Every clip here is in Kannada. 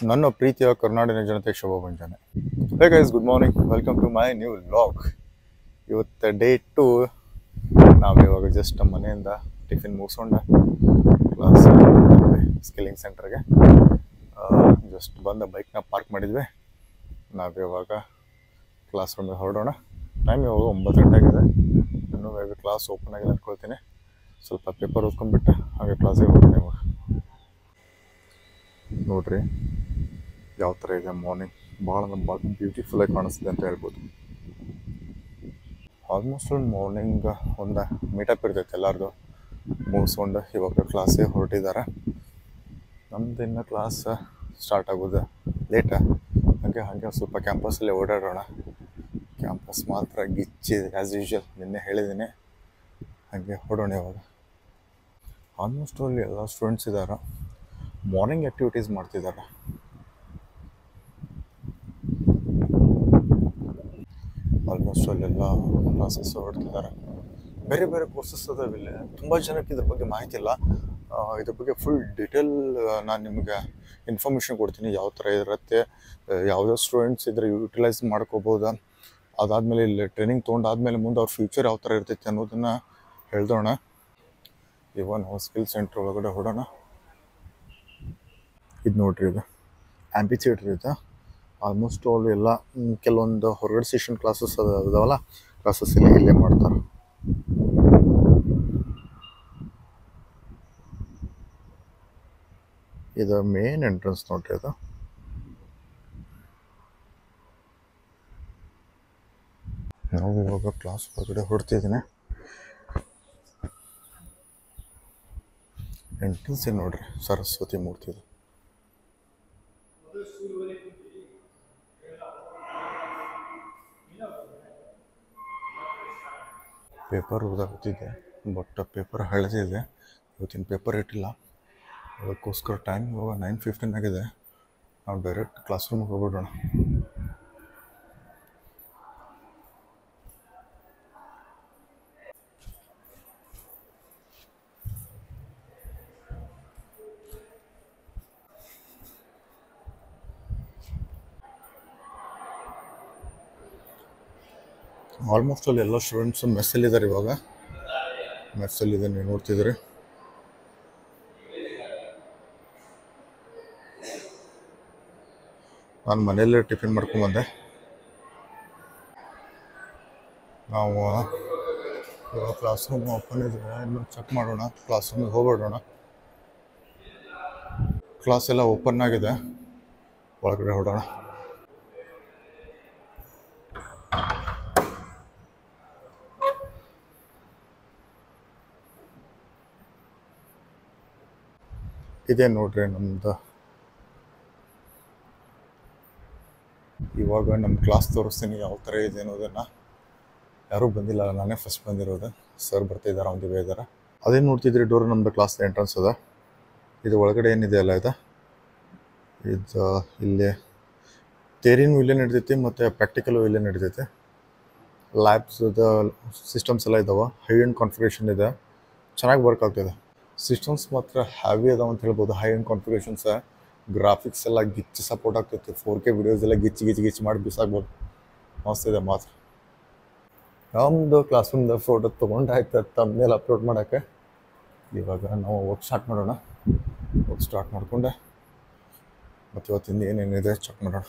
ನನ್ನ ಪ್ರೀತಿಯ ಕರ್ನಾಟಕ ಜನತೆ ಶುಭ ಮುಂಜಾನೆ. Hey guys, good morning, welcome to my new vlog. ಇವತ್ತು ಡೇ 2. ನಾವು ಇವಾಗ ಜಸ್ಟ್ ನಮ್ಮ ಮನೆಯಿಂದ ಟಿಫಿನ್ ಮುಗಿಸ್ಕೊಂಡು ಕ್ಲಾಸ್ ಸ್ಕಿಲ್ಲಿಂಗ್ ಸೆಂಟರ್ಗೆ ಜಸ್ಟ್ ಬಂದ ಬೈಕ್ನ ಪಾರ್ಕ್ ಮಾಡಿದ್ವಿ. ನಾವು ಇವಾಗ ಕ್ಲಾಸ್ ರೂಮಿಗೆ ಹೊರಡೋಣ. ಟೈಮ್ ಇವಾಗ 9 ಗಂಟೆ ಆಗಿದೆ. ಇನ್ನೂ ಬೇಗ ಕ್ಲಾಸ್ ಓಪನ್ ಆಗಿದೆ ಅಂದ್ಕೊಳ್ತೀನಿ. ಸ್ವಲ್ಪ ಪೇಪರ್ ಓದ್ಕೊಂಡ್ಬಿಟ್ಟು ಹಾಗೆ ಕ್ಲಾಸಿಗೆ ಹೋಗೋಣ. ಇವಾಗ ನೋಡ್ರಿ ಯಾವ ಥರ ಇದೆ ಮಾರ್ನಿಂಗ್. ಭಾಳ ಬ್ಯೂಟಿಫುಲ್ಲಾಗಿ ಕಾಣಿಸ್ತಿದೆ ಅಂತ ಹೇಳ್ಬೋದು. ಆಲ್ಮೋಸ್ಟ್ ಒಂದು ಮಾರ್ನಿಂಗ್ ಒಂದು ಮೀಟಪ್ ಇರ್ತೈತೆ ಎಲ್ಲರದು ಮುಗಿಸ್ಕೊಂಡು ಇವಾಗ ಕ್ಲಾಸಿಗೆ ಹೊರಟಿದ್ದಾರೆ. ನಮ್ದು ಇನ್ನು ಕ್ಲಾಸ್ ಸ್ಟಾರ್ಟ್ ಆಗೋದು ಲೇಟ. ಹಾಗೆ ಸ್ವಲ್ಪ ಕ್ಯಾಂಪಸ್ಸಲ್ಲೇ ಓಡಾಡೋಣ. ಕ್ಯಾಂಪಸ್ ಮಾತ್ರ ಗಿಚ್ಚಿದೆ ಆ್ಯಸ್ ಯೂಶ್ವಲ್. ನಿನ್ನೆ ಹೇಳಿದ್ದೀನಿ. ಹಾಗೆ ಹೊರಡೋಣ ಇವಾಗ. ಆಲ್ಮೋಸ್ಟ್ ಅಲ್ಲಿ ಎಲ್ಲ ಸ್ಟೂಡೆಂಟ್ಸ್ ಇದ್ದಾರೆ. ಮಾರ್ನಿಂಗ್ ಆ್ಯಕ್ಟಿವಿಟೀಸ್ ಮಾಡ್ತಿದ್ದಾರೆ. ಆಲ್ಮೋಸ್ಟ್ ಅಲ್ಲೆಲ್ಲ ಕ್ಲಾಸಸ್ ಹೊರಡ್ತಿದ್ದಾರೆ. ಬೇರೆ ಬೇರೆ ಕೋರ್ಸಸ್ ಅದಾವಿಲ್ಲ. ತುಂಬ ಜನಕ್ಕೆ ಇದ್ರ ಬಗ್ಗೆ ಮಾಹಿತಿ ಇಲ್ಲ. ಇದ್ರ ಬಗ್ಗೆ ಫುಲ್ ಡಿಟೇಲ್ ನಾನು ನಿಮಗೆ ಇನ್ಫಾರ್ಮೇಷನ್ ಕೊಡ್ತೀನಿ. ಯಾವ ಥರ ಇರುತ್ತೆ, ಯಾವುದೋ ಸ್ಟೂಡೆಂಟ್ಸ್ ಇದ್ರೆ ಯೂಟಿಲೈಸ್ ಮಾಡ್ಕೋಬೋದಾ, ಅದಾದಮೇಲೆ ಇಲ್ಲಿ ಟ್ರೈನಿಂಗ್ ತೊಗೊಂಡಾದ್ಮೇಲೆ ಮುಂದೆ ಅವ್ರ ಫ್ಯೂಚರ್ ಯಾವ ಥರ ಇರ್ತೈತೆ ಅನ್ನೋದನ್ನು ಹೇಳ್ದೋಣ. ಇವಾಗ ನಾವು ಸ್ಕಿಲ್ ಸೆಂಟ್ರ್ ಒಳಗಡೆ ಹೊಡೋಣ. ಇದು ನೋಡ್ರಿ, ಇದು ಆ್ಯಂಪಿ ಥಿಯೇಟ್ರ್ ಇದೆ. ಆಲ್ಮೋಸ್ಟ್ ಅವ್ರು ಎಲ್ಲ ಕೆಲವೊಂದು ಹೊರಗಡೆ ಸೆಷನ್ ಕ್ಲಾಸಸ್ ಅದಾವಲ್ಲ, ಕ್ಲಾಸಸ್ ಎಲ್ಲ ಇಲ್ಲೇ ಮಾಡ್ತಾರೆ. ಇದು ಮೇನ್ ಎಂಟ್ರೆನ್ಸ್ ನೋಡ್ರಿ. ಅದು ನಾವು ಇವಾಗ ಕ್ಲಾಸ್ ಹೊರಗಡೆ ಹೊರಡ್ತಿದ್ದೀನಿ. ಎಂಟ್ರೆನ್ಸ್ ಏನು ನೋಡ್ರಿ, ಸರಸ್ವತಿ ಮೂರ್ತಿ ಇದು. ಪೇಪರ್ ಓದಾಗುತ್ತಿದೆ, ಬಟ್ ಪೇಪರ್ ಹಳೆದಿದೆ. ಇವತ್ತಿನ ಪೇಪರ್ ಇಟ್ಟಿಲ್ಲ. ಅದಕ್ಕೋಸ್ಕರ ಟೈಮ್ ಇವಾಗ 9:15 ಆಗಿದೆ. ನಾವು ಡೈರೆಕ್ಟ್ ಕ್ಲಾಸ್ ರೂಮಿಗೆ ಹೋಗ್ಬಿಡೋಣ. ಆಲ್ಮೋಸ್ಟ್ ಅಲ್ಲಿ ಎಲ್ಲ ಸ್ಟೂಡೆಂಟ್ಸು ಮೆಸ್ಸಲ್ಲಿದ್ದಾರೆ. ಇವಾಗ ಮೆಸ್ಸಲ್ಲಿದೆ, ನೀವು ನೋಡ್ತಿದ್ರಿ. ನಾನು ಮನೆಯಲ್ಲೇ ಟಿಫಿನ್ ಮಾಡ್ಕೊಂಬಂದೆ. ನಾವು ಇವಾಗ ಕ್ಲಾಸ್ ರೂಮ್ ಓಪನ್ ಇದೆ, ಇನ್ನು ಚೆಕ್ ಮಾಡೋಣ. ಕ್ಲಾಸ್ ರೂಮಿಗೆ ಹೋಗ್ಬಿಡೋಣ. ಕ್ಲಾಸ್ ಎಲ್ಲ ಓಪನ್ ಆಗಿದೆ, ಒಳಗಡೆ ಹೊಡೋಣ. ಇದೇ ನೋಡ್ರಿ ನಮ್ಮದು. ಇವಾಗ ನಮ್ಮ ಕ್ಲಾಸ್ ತೋರಿಸ್ತೀನಿ ಯಾವ ಥರ ಇದೆ ಅನ್ನೋದನ್ನು. ಯಾರೂ ಬಂದಿಲ್ಲ, ನಾನೇ ಫಸ್ಟ್ ಬಂದಿರೋದು. ಸರ್ ಬರ್ತಿದ್ದಾರೆ, ಒಂದು ಇದ್ದಾರೆ. ಅದೇನು ನೋಡ್ತಿದ್ರಿ, ಡೋರ್ ನಮ್ಮದು ಕ್ಲಾಸ್ ಎಂಟ್ರೆನ್ಸ್ ಅದ. ಇದು ಒಳಗಡೆ ಏನಿದೆ ಅಲ್ಲ, ಇದು ಇಲ್ಲಿ ಥಿಯರಿನೂ ಇಲ್ಲೇ ನಡಿತೈತಿ ಮತ್ತು ಪ್ರಾಕ್ಟಿಕಲು ಇಲ್ಲೇ ನಡಿತೈತಿ. ಲ್ಯಾಬ್ಸ್ದ ಸಿಸ್ಟಮ್ಸ್ ಎಲ್ಲ ಇದ್ದಾವೆ. ಹೈ ಎಂಡ್ ಕಾನ್ಫಿಗರೇಷನ್ ಇದೆ, ಚೆನ್ನಾಗಿ ವರ್ಕ್ ಆಗ್ತಿದೆ. ಸಿಸ್ಟಮ್ಸ್ ಮಾತ್ರ ಹ್ಯಾವಿ ಅದಾವ ಅಂತ ಹೇಳ್ಬೋದು. ಹೈ ಎಂಡ್ ಕಾನ್ಫಿಗರೇಷನ್ಸ್, ಗ್ರಾಫಿಕ್ಸ್ ಎಲ್ಲ ಗಿಚ್ಚಿ ಸಪೋರ್ಟ್ ಆಗ್ತೈತಿ. 4K ವಿಡಿಯೋಸ್ ಎಲ್ಲ ಗಿಚ್ಚಿ ಮಾಡಿ ಬಿಸಾಕ್ಬೋದು. ಮಸ್ತಿದೆ ಮಾತ್ರ. ನಮ್ಮದು ಕ್ಲಾಸ್ ರೂಮ್ದು ಫೋಟೋ ತೊಗೊಂಡು ಆಯ್ತು ತಮ್ಮನೇಲಿ ಅಪ್ಲೋಡ್ ಮಾಡೋಕ್ಕೆ. ಇವಾಗ ನಾವು ವರ್ಕ್ ಸ್ಟಾರ್ಟ್ ಮಾಡೋಣ. ವರ್ಕ್ ಸ್ಟಾರ್ಟ್ ಮಾಡಿಕೊಂಡೆ ಮತ್ತು ಇವತ್ತಿಂದ ಏನೇನಿದೆ ಚೆಕ್ ಮಾಡೋಣ.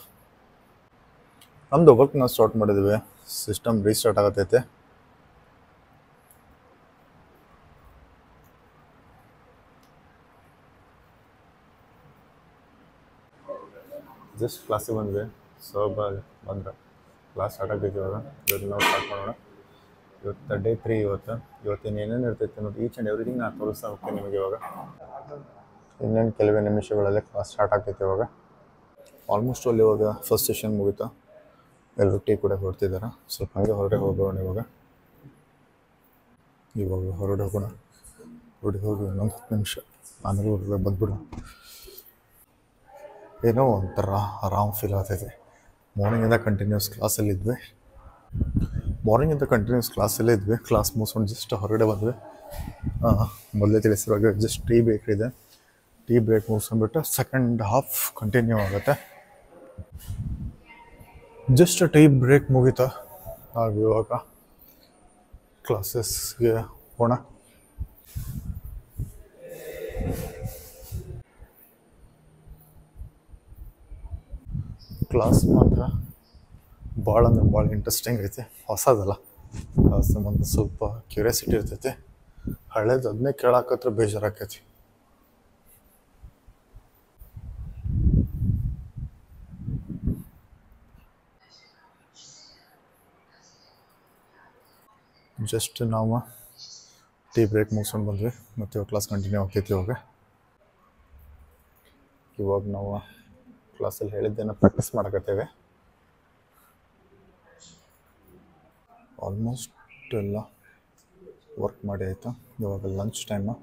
ನಮ್ಮದು ವರ್ಕ್ ನಾವು ಸ್ಟಾರ್ಟ್ ಮಾಡಿದ್ವಿ. System restart ಆಗತ್ತೈತೆ. ಜಸ್ಟ್ ಕ್ಲಾಸಿಗೆ ಬಂದ್ವಿ. ಬಂದ್ರೆ ಕ್ಲಾಸ್ ಸ್ಟಾರ್ಟ್ ಆಗ್ತೈತಿ. ಇವಾಗ ನಾವು ಸ್ಟಾರ್ಟ್ ಮಾಡೋಣ. ಇವತ್ತು ಡೇ 3. ಇವತ್ತಿನ ಏನೇನು ಇರ್ತೈತೆ ಅನ್ನೋದು ಈಚ್ ಆ್ಯಂಡ್ ಎವ್ರಿಥಿಂಗ್ ನಾನು ತೋರಿಸ್ತಾ ಹೋಗ್ತೀನಿ ನಿಮಗೆ. ಇವಾಗ ಇನ್ನೇನು ಕೆಲವೇ ನಿಮಿಷಗಳಲ್ಲೇ ಕ್ಲಾಸ್ ಸ್ಟಾರ್ಟ್ ಆಗ್ತೈತೆ. ಇವಾಗ ಆಲ್ಮೋಸ್ಟ್ ಅಲ್ಲಿ ಇವಾಗ ಫಸ್ಟ್ ಸೆಷನ್ ಮುಗಿತಾ. ಎಲ್ಲರೂ ಟೀ ಕೂಡ ಹೊರಡ್ತಿದ್ದಾರೆ. ಸ್ವಲ್ಪ ಹಾಗೆ ಹೊರಗಡೆ ಹೋಗೋಣ. ಇವಾಗ ಹೊರಗಡೆ ಹೋಗೋಣ. ಹೋಗಿ ಇನ್ನೊಂದು 10 ನಿಮಿಷ ಆಮೇಲೆ ಹೊರಗಡೆ ಬಂದ್ಬಿಡೋಣ. ಏನೋ ಒಂಥರ ಆರಾಮ್ ಫೀಲ್ ಆಗ್ತೈತೆ. ಮಾರ್ನಿಂಗಿಂದ ಕಂಟಿನ್ಯೂಸ್ ಕ್ಲಾಸಲ್ಲಿದ್ವಿ. ಕ್ಲಾಸ್ ಮುಗಿಸ್ಕೊಂಡು ಜಸ್ಟ್ ಹೊರಗಡೆ ಬಂದ್ವಿ. ಮೊದಲೇ ತಿಳಿಸಿರುವಾಗ ಜಸ್ಟ್ ಟೀ ಬೇಕ್ರಿ ಇದೆ. ಟೀ ಬ್ರೇಕ್ ಮುಗಿಸ್ಕೊಂಡ್ಬಿಟ್ಟು ಸೆಕೆಂಡ್ ಹಾಫ್ ಕಂಟಿನ್ಯೂ ಆಗುತ್ತೆ. ಜಸ್ಟ್ ಟೀ ಬ್ರೇಕ್ ಮುಗೀತಾ ನಾವು ಇವಾಗ ಕ್ಲಾಸಸ್ಗೆ ಹೋಗೋಣ. ಕ್ಲಾಸ್ ಮಾತ್ರ ಭಾಳ ಅಂದ್ರೆ ಭಾಳ ಇಂಟ್ರೆಸ್ಟಿಂಗ್ ಐತಿ. ಹೊಸದಲ್ಲ, ಒಂದು ಸ್ವಲ್ಪ ಕ್ಯೂರಿಯಾಸಿಟಿ ಇರ್ತೈತಿ. ಹಳೇದು ಅದನ್ನೇ ಕೇಳಾಕತ್ರ ಬೇಜಾರಾಕೈತಿ. ಜಸ್ಟ್ ನಾವು ಟೀ ಬ್ರೇಕ್ ಮುಗಿಸ್ಕೊಂಡು ಬಂದ್ವಿ, ಮತ್ತು ಇವಾಗ ಕ್ಲಾಸ್ ಕಂಟಿನ್ಯೂ ಆಗ್ತೈತಿ. ಇವಾಗ ನಾವು ಕ್ಲಾಸಲ್ಲಿ ಹೇಳಿದ್ದೇನೆ ಪ್ರಾಕ್ಟೀಸ್ ಮಾಡಕತ್ತೇವೆ. ಆಲ್ಮೋಸ್ಟ್ ಎಲ್ಲ ವರ್ಕ್ ಮಾಡಿ ಆಯಿತು. ಇವಾಗ ಲಂಚ್ ಟೈಮು.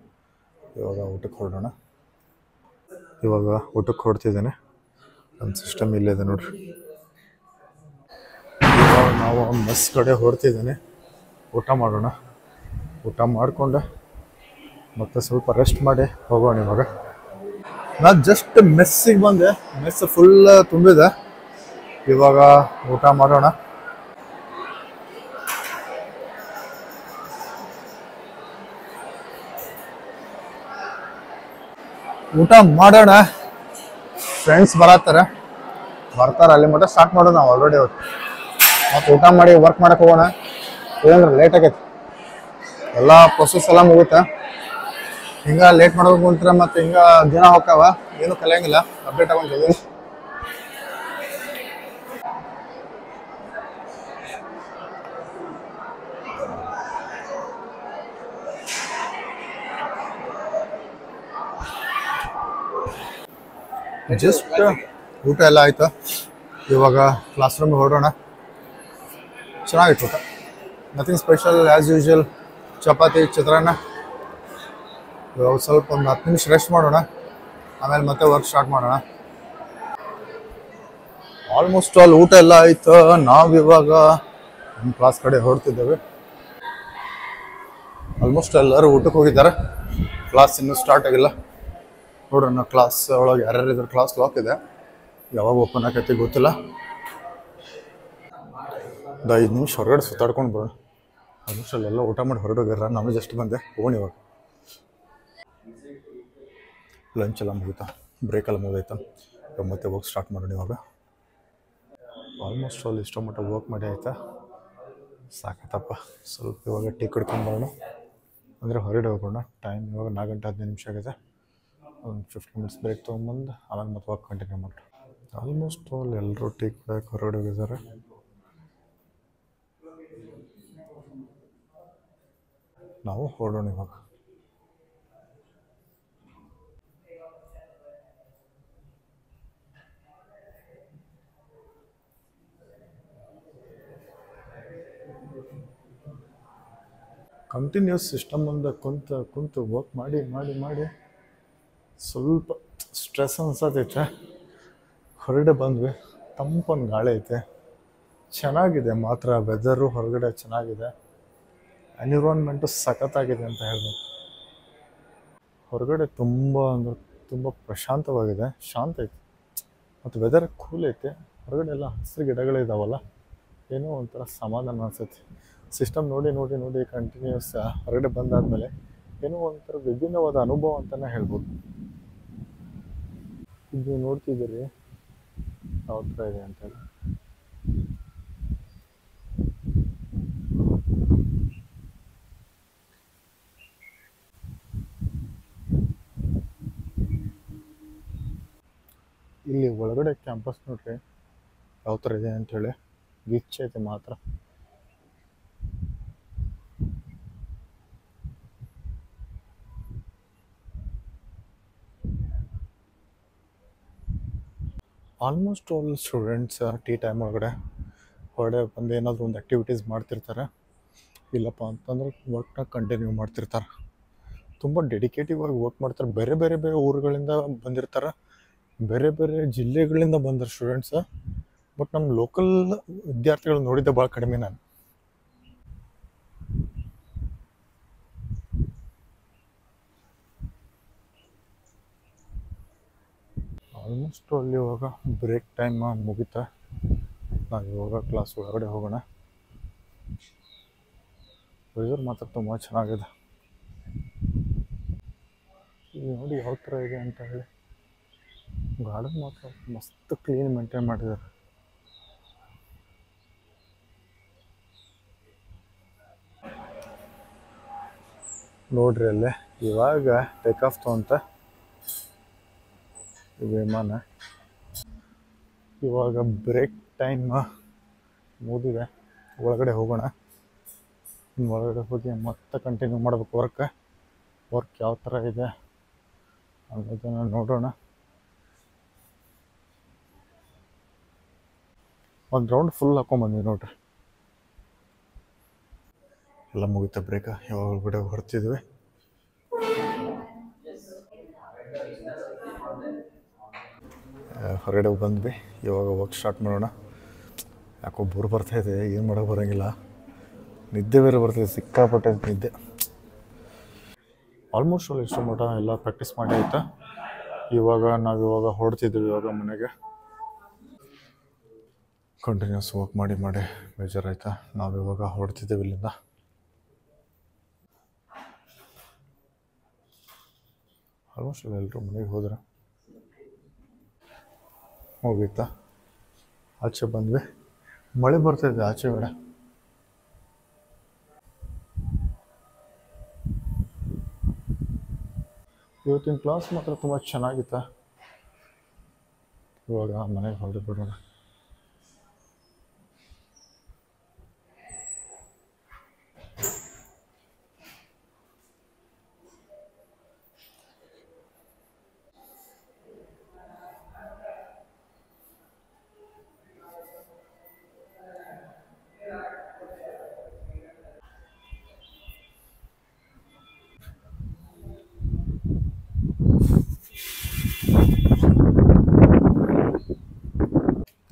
ಇವಾಗ ಊಟಕ್ಕೆ ಹೊರಡೋಣ. ಇವಾಗ ಊಟಕ್ಕೆ ಹೊರಡ್ತಿದ್ದೇನೆ. ನನ್ನ ಸಿಸ್ಟಮ್ ಇಲ್ಲಿದೆ ನೋಡ್ರಿ. ಇವಾಗ ನಾವು ಮೆಸ್ ಕಡೆ ಹೊರಡ್ತಿದ್ದೇನೆ. ಊಟ ಮಾಡೋಣ. ಊಟ ಮಾಡಿಕೊಂಡು ಮತ್ತೆ ಸ್ವಲ್ಪ ರೆಸ್ಟ್ ಮಾಡಿ ಹೋಗೋಣ. ಇವಾಗ ನಾನು ಜಸ್ಟ್ ಮೆಸ್ಸಿಗೆ ಬಂದೆ. ಮೆಸ್ ಫುಲ್ ತುಂಬಿದೆ. ಇವಾಗ ಊಟ ಮಾಡೋಣ. ಊಟ ಮಾಡೋಣ. ಫ್ರೆಂಡ್ಸ್ ಬರ್ತಾರೆ, ಅಲ್ಲಿ ಮಟ್ಟ ಸ್ಟಾರ್ಟ್ ಮಾಡೋಣ. ನಾವು ಆಲ್ರೆಡಿ ಇವತ್ತು ಮತ್ತು ಊಟ ಮಾಡಿ ವರ್ಕ್ ಮಾಡಕ್ಕೆ ಹೋಗೋಣ. ಇಲ್ಲಾಂದ್ರೆ ಲೇಟ್ ಆಗೈತಿ. ಎಲ್ಲ ಪ್ರೊಸೆಸ್ ಎಲ್ಲ ಮುಗುತ್ತೆ. ಹಿಂಗೆ ಲೇಟ್ ಮಾಡೋಕೆ ಕುಂತ್ರೆ ಮತ್ತು ಹಿಂಗೆ ದಿನ ಹೋಗ್ತಾವ, ಏನು ಕಲಿಯಂಗಿಲ್ಲ. ಅಪ್ಡೇಟ್ ಆಗೋಂಗಿಲ್ಲ. ಜಸ್ಟ್ ಊಟ ಎಲ್ಲ ಆಯಿತು. ಇವಾಗ ಕ್ಲಾಸ್ ರೂಮಿಗೆ ಹೊರಡೋಣ. ಚೆನ್ನಾಗಿತ್ತು ಊಟ. Nothing special, as usual. Chapati, ಚಿತ್ರಾನ್ನ. ಇವಾಗ ಸ್ವಲ್ಪ ಒಂದು 10 ನಿಮಿಷ ರೆಸ್ಟ್ ಮಾಡೋಣ. ಆಮೇಲೆ ಮತ್ತೆ ವರ್ಕ್ ಸ್ಟಾರ್ಟ್ ಮಾಡೋಣ. ಆಲ್ಮೋಸ್ಟ್ ಆಲ್ ಊಟ ಎಲ್ಲ ಆಯಿತು. ನಾವಿವಾಗ ನಮ್ಮ ಕ್ಲಾಸ್ ಕಡೆ ಹೊರಡ್ತಿದ್ದೇವೆ. ಆಲ್ಮೋಸ್ಟ್ ಎಲ್ಲರೂ ಊಟಕ್ಕೆ ಹೋಗಿದ್ದಾರೆ. ಕ್ಲಾಸ್ ಇನ್ನೂ ಸ್ಟಾರ್ಟ್ ಆಗಿಲ್ಲ. ನೋಡೋಣ ಕ್ಲಾಸ್ ಒಳಗೆ ಯಾರ್ಯಾರು ಇದ್ರೆ. ಕ್ಲಾಸ್ ಲಾಕ್ ಇದೆ, ಯಾವಾಗ ಓಪನ್ ಆಗೈತಿ ಗೊತ್ತಿಲ್ಲ. ಒಂದು 5 ನಿಮಿಷ ಹೊರಗಡೆ ಸುತ್ತಾಡ್ಕೊಂಡು ಬರೋಣ. ಆಲ್ಮೋಸ್ಟ್ ಅಲ್ಲೆಲ್ಲ ಊಟ ಮಾಡಿ ಹೊರಡೋಗ್ಯಾರ. ನಾನು ಜಸ್ಟ್ ಬಂದೆ. ಹೋಗೋಣ ಇವಾಗ. ಲಂಚ್ ಎಲ್ಲ ಮುಗಿತಾ, ಬ್ರೇಕ್ ಎಲ್ಲ ಮುಗಿದೈತಾ. ಇವಾಗ ಮತ್ತೆ ವರ್ಕ್ ಸ್ಟಾರ್ಟ್ ಮಾಡೋಣ. ಇವಾಗ ಆಲ್ಮೋಸ್ಟ್ ಆಲ್ ಇಷ್ಟೋ ಮಟ್ಟ ವರ್ಕ್ ಮಾಡಿ ಆಯಿತಾ. ಸಾಕತ್ತಪ್ಪ. ಸ್ವಲ್ಪ ಇವಾಗ ಟೀ ಕುಡ್ಕೊಂಡು ಬರೋಣ, ಅಂದರೆ ಹೊರಗಡೆ ಹೋಗೋಣ. ಟೈಮ್ ಇವಾಗ 4 ಗಂಟೆ 15 ನಿಮಿಷ ಆಗಿದೆ. ಒಂದು 15 ಮಿನಿಟ್ಸ್ ಬ್ರೇಕ್ ತೊಗೊಂಬಂದು ಆಮೇಲೆ ಮತ್ತೆ ವರ್ಕ್ ಕಂಟಿನ್ಯೂ ಮಾಡಿ. ಆಲ್ಮೋಸ್ಟ್ ಆಲ್ ಎಲ್ಲರೂ ಟೀ ಕುಡಿಯೋಕೆ ಹೊರಗಡೆ ಹೋಗಿದ್ದಾರೆ. ನಾವು ಹೊರಡೋಣ ಇವಾಗ. ಕಂಟಿನ್ಯೂಸ್ ಸಿಸ್ಟಮ್ ಮುಂದೆ ಕುಂತು ವರ್ಕ್ ಮಾಡಿ ಮಾಡಿ ಮಾಡಿ ಸ್ವಲ್ಪ ಸ್ಟ್ರೆಸ್ ಅನ್ಸತೈತೆ. ಹೊರಗಡೆ ಬಂದ್ವಿ, ತಂಪೊಂದು ಗಾಳಿ ಐತೆ, ಚೆನ್ನಾಗಿದೆ. ಮಾತ್ರ ವೆದರು ಹೊರಗಡೆ ಚೆನ್ನಾಗಿದೆ. ಎನ್ವಿರಾನ್ಮೆಂಟು ಸಖತ್ತಾಗಿದೆ ಅಂತ ಹೇಳ್ಬೋದು. ಹೊರಗಡೆ ತುಂಬ ಅಂದರೆ ತುಂಬ ಪ್ರಶಾಂತವಾಗಿದೆ, ಶಾಂತ ಐತೆ. ಮತ್ತು ವೆದರ್ ಕೂಲ್ ಐತೆ. ಹೊರಗಡೆ ಎಲ್ಲ ಹಸಿರು ಗಿಡಗಳಿದಾವಲ್ಲ, ಏನೋ ಒಂಥರ ಸಮಾಧಾನ ಅನ್ಸುತ್ತೆ. ಸಿಸ್ಟಮ್ ನೋಡಿ ನೋಡಿ ನೋಡಿ ಕಂಟಿನ್ಯೂಸ್ ಹೊರಗಡೆ ಬಂದಾದಮೇಲೆ ಏನೋ ಒಂಥರ ವಿಭಿನ್ನವಾದ ಅನುಭವ ಅಂತಲೇ ಹೇಳ್ಬೋದು. ಇದು ನೋಡ್ತಿದ್ದೀರಿ ಯಾವ ಥರ ಇದೆ ಅಂತೇಳಿ. ಇಲ್ಲಿ ಒಳಗಡೆ ಕ್ಯಾಂಪಸ್ ನೋಡ್ರಿ ಯಾವ ಥರ ಇದೆ ಅಂಥೇಳಿ. ರಿಚ್ ಐತೆ ಮಾತ್ರ. Almost all students tea time ಹೊರಗಡೆ ಬಂದು ಏನಾದರೂ ಒಂದು ಆ್ಯಕ್ಟಿವಿಟೀಸ್ ಮಾಡ್ತಿರ್ತಾರೆ. ಇಲ್ಲಪ್ಪ ಅಂತಂದ್ರೆ ವರ್ಕ್ನ ಕಂಟಿನ್ಯೂ ಮಾಡ್ತಿರ್ತಾರೆ. ತುಂಬ ಡೆಡಿಕೇಟಿವ್ ಆಗಿ ವರ್ಕ್ ಮಾಡ್ತಾರೆ. ಬೇರೆ ಬೇರೆ ಬೇರೆ ಊರುಗಳಿಂದ ಬಂದಿರ್ತಾರೆ, ಬೇರೆ ಬೇರೆ ಜಿಲ್ಲೆಗಳಿಂದ ಬಂದಿರೋ ಸ್ಟೂಡೆಂಟ್ಸ್. ಬಟ್ ನಮ್ಮ ಲೋಕಲ್ ವಿದ್ಯಾರ್ಥಿಗಳು ನೋಡಿದ್ದೆ ಭಾಳ ಕಡಿಮೆ ನಾನು. ಆಲ್ಮೋಸ್ಟ್ ಅಲ್ಲಿ ಇವಾಗ ಬ್ರೇಕ್ ಟೈಮ್ ಮುಗಿತಾ. ನಾವು ಇವಾಗ ಕ್ಲಾಸ್ ಒಳಗಡೆ ಹೋಗೋಣ. ವೆದರ್ ಮಾತ್ರ ತುಂಬ ಚೆನ್ನಾಗಿದೆ. ಇಲ್ಲಿ ನೋಡಿ ಯಾವ ಥರ ಇದೆ ಅಂತ ಹೇಳಿ. ಗಾರ್ಡನ್ ಮಾತ್ರ ಮಸ್ತ್ ಕ್ಲೀನ್ ಮೇಂಟೈನ್ ಮಾಡಿದ್ದಾರೆ. ನೋಡ್ರಿ ಅಲ್ಲೇ ಇವಾಗ ಟೇಕ್ ಆಫ್ ತೊಗೊಂತ ವಿಮಾನ. ಇವಾಗ ಬ್ರೇಕ್ ಟೈಮ್ ಮುಗಿದಿದೆ, ಒಳಗಡೆ ಹೋಗೋಣ. ಇನ್ನು ಒಳಗಡೆ ಹೋಗಿ ಮತ್ತೆ ಕಂಟಿನ್ಯೂ ಮಾಡ್ಬೇಕು ವರ್ಕ್ ಯಾವ ಥರ ಇದೆ ಅನ್ನೋದನ್ನು ನೋಡೋಣ. ಒಂದು ರೌಂಡ್ ಫುಲ್ ಹಾಕೊಂಡ್ಬಂದ್ವಿ ನೋಡ್ರಿ. ಎಲ್ಲ ಮುಗಿತಾ ಬ್ರೇಕ, ಇವಾಗ ಒಳಗಡೆ ಹೊರ್ತಿದ್ವಿ. ಹೊರಗಡೆ ಬಂದ್ವಿ, ಇವಾಗ ವರ್ಕ್ ಸ್ಟಾರ್ಟ್ ಮಾಡೋಣ. ಯಾಕೋ ಬೋರ್ ಬರ್ತಾಯಿದೆ, ಏನು ಮಾಡೋಕೆ ಬರೋಂಗಿಲ್ಲ. ನಿದ್ದೆ ಬೇರೆ ಬರ್ತಾಯಿದೆ, ಸಿಕ್ಕಾಪಟ್ಟೆ ನಿದ್ದೆ. ಆಲ್ಮೋಸ್ಟ್ ಅಲ್ಲಿ ಇಷ್ಟು ಮಟ್ಟ ಎಲ್ಲ ಪ್ರಾಕ್ಟೀಸ್ ಮಾಡಿ ಆಯಿತಾ. ನಾವಿವಾಗ ಹೊರಡ್ತಿದ್ದೀವಿ ಇವಾಗ ಮನೆಗೆ. ಕಂಟಿನ್ಯೂಸ್ ವರ್ಕ್ ಮಾಡಿ ಬೇಜಾರಾಯ್ತಾ. ನಾವಿವಾಗ ಹೊರಡ್ತಿದ್ದೀವಿ ಇಲ್ಲಿಂದ. ಆಲ್ಮೋಸ್ಟ್ ಎಲ್ಲರೂ ಮನೆಗೆ ಹೋದ್ರೆ ಹೋಗಿತ್ತಾ. ಆಚೆ ಬಂದ್ವಿ, ಮಳೆ ಬರ್ತಾಯಿದೆ ಆಚೆ ಕಡೆ. ಇವತ್ತಿನ ಕ್ಲಾಸ್ ಮಾತ್ರ ತುಂಬ ಚೆನ್ನಾಗಿತ್ತ. ಇವಾಗ ಮನೆಗೆ ಹೊರಟು ಬಿಡೋಣ.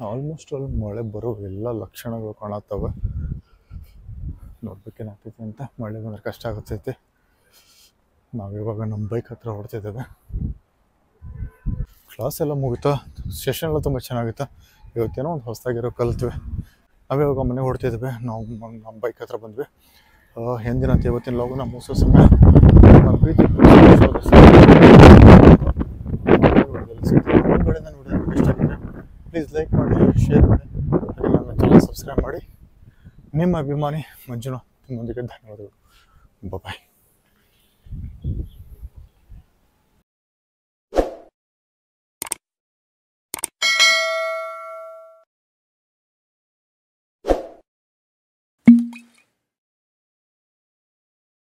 ಆಲ್ಮೋಸ್ಟ್ ಅಲ್ಲಿ ಮಳೆ ಬರೋ ಎಲ್ಲ ಲಕ್ಷಣಗಳು ಕಾಣತ್ತವೆ. ನೋಡ್ಬೇಕೇನಾಗ್ತೈತಿ ಅಂತ. ಮಳೆ ಬಂದರೆ ಕಷ್ಟ ಆಗುತ್ತೈತಿ. ನಾವಿವಾಗ ನಮ್ಮ ಬೈಕ್ ಹತ್ರ ಹೊಡ್ತಿದ್ದೇವೆ. ಕ್ಲಾಸ್ ಎಲ್ಲ ಮುಗಿತಾ, ಸೆಷನ್ ಎಲ್ಲ ತುಂಬ ಚೆನ್ನಾಗಿತ್ತು. ಇವತ್ತೇನೋ ಒಂದು ಹೊಸದಾಗಿರೋ ಕಲಿತ್ವಿ. ನಾವಿವಾಗ ಮನೆ ಹೊಡ್ತಿದ್ವಿ. ನಾವು ನಮ್ಮ ಬೈಕ್ ಹತ್ರ ಬಂದ್ವಿ. ಎಂದಿನಂತ ಇವತ್ತಿನ ಲಾಗನ್ನ ಮುಗಿಸೋ ಸಮಯ. ಪ್ಲೀಸ್ ಲೈಕ್ ಮಾಡಿ, ಶೇರ್ ಮಾಡಿ, ಹಾಗೆ ನನ್ನ ಚಾನಲ್ ಸಬ್ಸ್ಕ್ರೈಬ್ ಮಾಡಿ. ನಿಮ್ಮ ಅಭಿಮಾನಿ ಮಂಜುನಾಥ್, ನಿಮ್ಮೊಂದಿಗೆ ಧನ್ಯವಾದಗಳು. ಬಾಯ್.